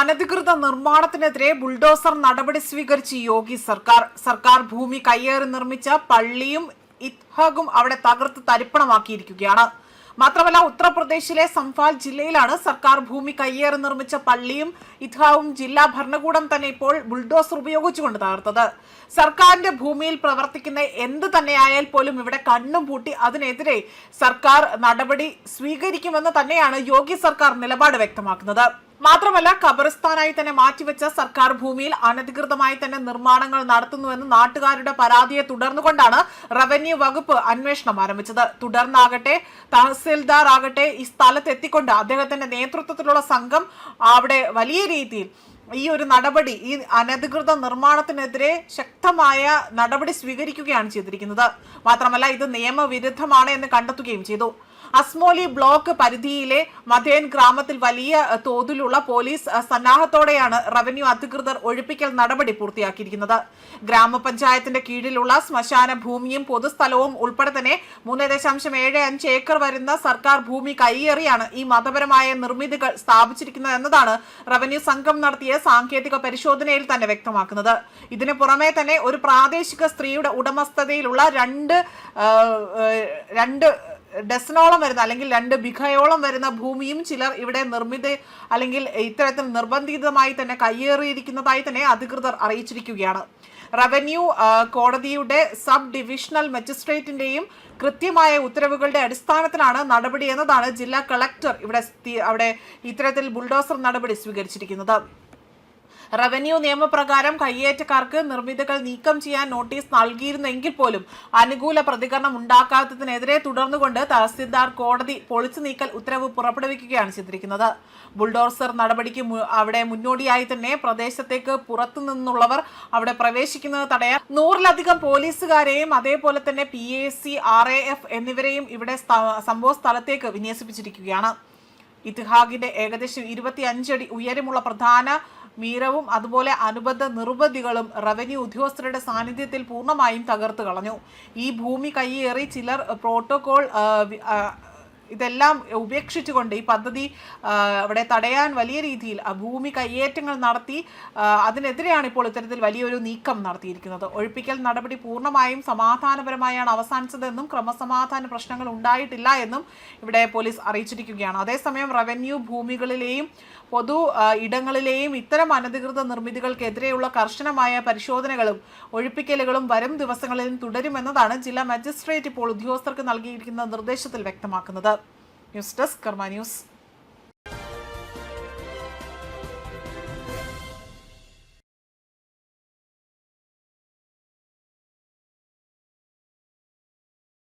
അനധികൃത നിർമ്മാണത്തിനെതിരെ ബുൾഡോസർ നടപടി സ്വീകരിച്ച് യോഗി സർക്കാർ ഭൂമി കയ്യേറി നിർമ്മിച്ച പള്ളിയും ഇത്ഹാഗും അവിടെ തകർത്ത് തരിപ്പണമാക്കിയിരിക്കുകയാണ്. മാത്രമല്ല, ഉത്തർപ്രദേശിലെ സംഫാൽ ജില്ലയിലാണ് സർക്കാർ ഭൂമി കയ്യേറി നിർമ്മിച്ച പള്ളിയും ഇത്ഹാവും ജില്ലാ ഭരണകൂടം തന്നെ ഇപ്പോൾ ബുൾഡോസർ ഉപയോഗിച്ചുകൊണ്ട് തകർത്തത്. സർക്കാരിന്റെ ഭൂമിയിൽ പ്രവർത്തിക്കുന്ന എന്ത് തന്നെയായാൽ പോലും ഇവിടെ കണ്ണും പൂട്ടി അതിനെതിരെ സർക്കാർ നടപടി സ്വീകരിക്കുമെന്ന് തന്നെയാണ് യോഗി സർക്കാർ നിലപാട് വ്യക്തമാക്കുന്നത്. മാത്രമല്ല, ഖബറിസ്ഥാനായി തന്നെ മാറ്റിവെച്ച സർക്കാർ ഭൂമിയിൽ അനധികൃതമായി തന്നെ നിർമ്മാണങ്ങൾ നടത്തുന്നുവെന്ന് നാട്ടുകാരുടെ പരാതിയെ തുടർന്നുകൊണ്ടാണ് റവന്യൂ വകുപ്പ് അന്വേഷണം ആരംഭിച്ചത്. തുടർന്നാകട്ടെ തഹസിൽദാർ ആകട്ടെ ഈ സ്ഥലത്ത് എത്തിക്കൊണ്ട് അദ്ദേഹത്തിന്റെ നേതൃത്വത്തിലുള്ള സംഘം അവിടെ വലിയ രീതിയിൽ ഈ ഒരു നടപടി, ഈ അനധികൃത നിർമ്മാണത്തിനെതിരെ ശക്തമായ നടപടി സ്വീകരിക്കുകയാണ് ചെയ്തിരിക്കുന്നത്. മാത്രമല്ല, ഇത് നിയമവിരുദ്ധമാണ് എന്ന് കണ്ടെത്തുകയും ചെയ്തു. അസ്മോലി ബ്ലോക്ക് പരിധിയിലെ മധേൻ ഗ്രാമത്തിൽ വലിയ തോതിലുള്ള പോലീസ് സന്നാഹത്തോടെയാണ് റവന്യൂ അധികൃതർ ഒഴിപ്പിക്കൽ നടപടി പൂർത്തിയാക്കിയിരിക്കുന്നത്. ഗ്രാമപഞ്ചായത്തിന്റെ കീഴിലുള്ള ശ്മശാന ഭൂമിയും പൊതുസ്ഥലവും ഉൾപ്പെടെ തന്നെ 3.75 ഏക്കർ വരുന്ന സർക്കാർ ഭൂമി കൈയേറിയാണ് ഈ മതപരമായ നിർമ്മിതികൾ സ്ഥാപിച്ചിരിക്കുന്നത് എന്നതാണ് റവന്യൂ സംഘം നടത്തിയ സാങ്കേതിക പരിശോധനയിൽ തന്നെ വ്യക്തമാക്കുന്നത്. ഇതിനു പുറമെ തന്നെ ഒരു പ്രാദേശിക സ്ത്രീയുടെ ഉടമസ്ഥതയിലുള്ള രണ്ട് ഡസനോളം വരുന്ന അല്ലെങ്കിൽ 2 ബിഘയോളം വരുന്ന ഭൂമിയും ചിലർ ഇവിടെ അല്ലെങ്കിൽ ഇത്തരത്തിൽ നിർബന്ധിതമായി തന്നെ കയ്യേറിയിരിക്കുന്നതായി തന്നെ അധികൃതർ അറിയിച്ചിരിക്കുകയാണ്. റവന്യൂ കോടതിയുടെ സബ് ഡിവിഷണൽ മജിസ്ട്രേറ്റിന്റെയും കൃത്യമായ ഉത്തരവുകളുടെ അടിസ്ഥാനത്തിലാണ് നടപടി എന്നതാണ് ജില്ലാ കളക്ടർ അവിടെ ഇത്തരത്തിൽ ബുൾഡോസർ നടപടി സ്വീകരിച്ചിരിക്കുന്നത്. റവന്യൂ നിയമപ്രകാരം കയ്യേറ്റക്കാർക്ക് നിർമ്മിതികൾ നീക്കം ചെയ്യാൻ നോട്ടീസ് നൽകിയിരുന്നെങ്കിൽ പോലും അനുകൂല പ്രതികരണം ഉണ്ടാക്കാത്തതിനെതിരെ തുടർന്നുകൊണ്ട് തഹസിൽദാർ കോടതി പൊളിച്ചു നീക്കൽ ഉത്തരവ് പുറപ്പെടുവിക്കുകയാണ് ചെയ്തിരിക്കുന്നത്. ബുൾഡോസർ നടപടിക്ക് അവിടെ മുന്നോടിയായി തന്നെ പ്രദേശത്തേക്ക് പുറത്തു നിന്നുള്ളവർ അവിടെ പ്രവേശിക്കുന്നത് തടയാൻ 100-ലധികം പോലീസുകാരെയും അതേപോലെ തന്നെ PAC, RAF എന്നിവരെയും ഇവിടെ സംഭവ സ്ഥലത്തേക്ക് വിന്യസിപ്പിച്ചിരിക്കുകയാണ്. ഇത്ഹാഗിന്റെ ഏകദേശം 25 അടി ഉയരമുള്ള പ്രധാന മീരവും അതുപോലെ അനുബന്ധ നിർബന്ധികളും റവന്യൂ ഉദ്യോഗസ്ഥരുടെ സാന്നിധ്യത്തിൽ പൂർണ്ണമായും തകർത്തു കളഞ്ഞു. ഈ ഭൂമി കയ്യേറി ചിലർ പ്രോട്ടോകോൾ ഇതെല്ലാം ഉപേക്ഷിച്ചുകൊണ്ട് ഈ പദ്ധതി അവിടെ തടയാൻ വലിയ രീതിയിൽ ഭൂമി കയ്യേറ്റങ്ങൾ നടത്തി. അതിനെതിരെയാണ് ഇപ്പോൾ ഇത്തരത്തിൽ വലിയൊരു നീക്കം നടത്തിയിരിക്കുന്നത്. ഒഴിപ്പിക്കൽ നടപടി പൂർണ്ണമായും സമാധാനപരമായാണ് അവസാനിച്ചതെന്നും ക്രമസമാധാന പ്രശ്നങ്ങൾ ഉണ്ടായിട്ടില്ല എന്നും ഇവിടെ പോലീസ് അറിയിച്ചിരിക്കുകയാണ്. അതേസമയം റവന്യൂ ഭൂമികളിലെയും പൊതു ഇടങ്ങളിലെയും ഇത്തരം അനധികൃത നിർമ്മിതികൾക്കെതിരെയുള്ള കർശനമായ പരിശോധനകളും ഒഴിപ്പിക്കലുകളും വരും ദിവസങ്ങളിലും തുടരുമെന്നതാണ് ജില്ലാ മജിസ്ട്രേറ്റ് ഇപ്പോൾ ഉദ്യോഗസ്ഥർക്ക് നൽകിയിരിക്കുന്ന നിർദ്ദേശത്തിൽ വ്യക്തമാക്കുന്നത്. ന്യൂസ് ഡെസ്ക് കർമ്മ ന്യൂസ്.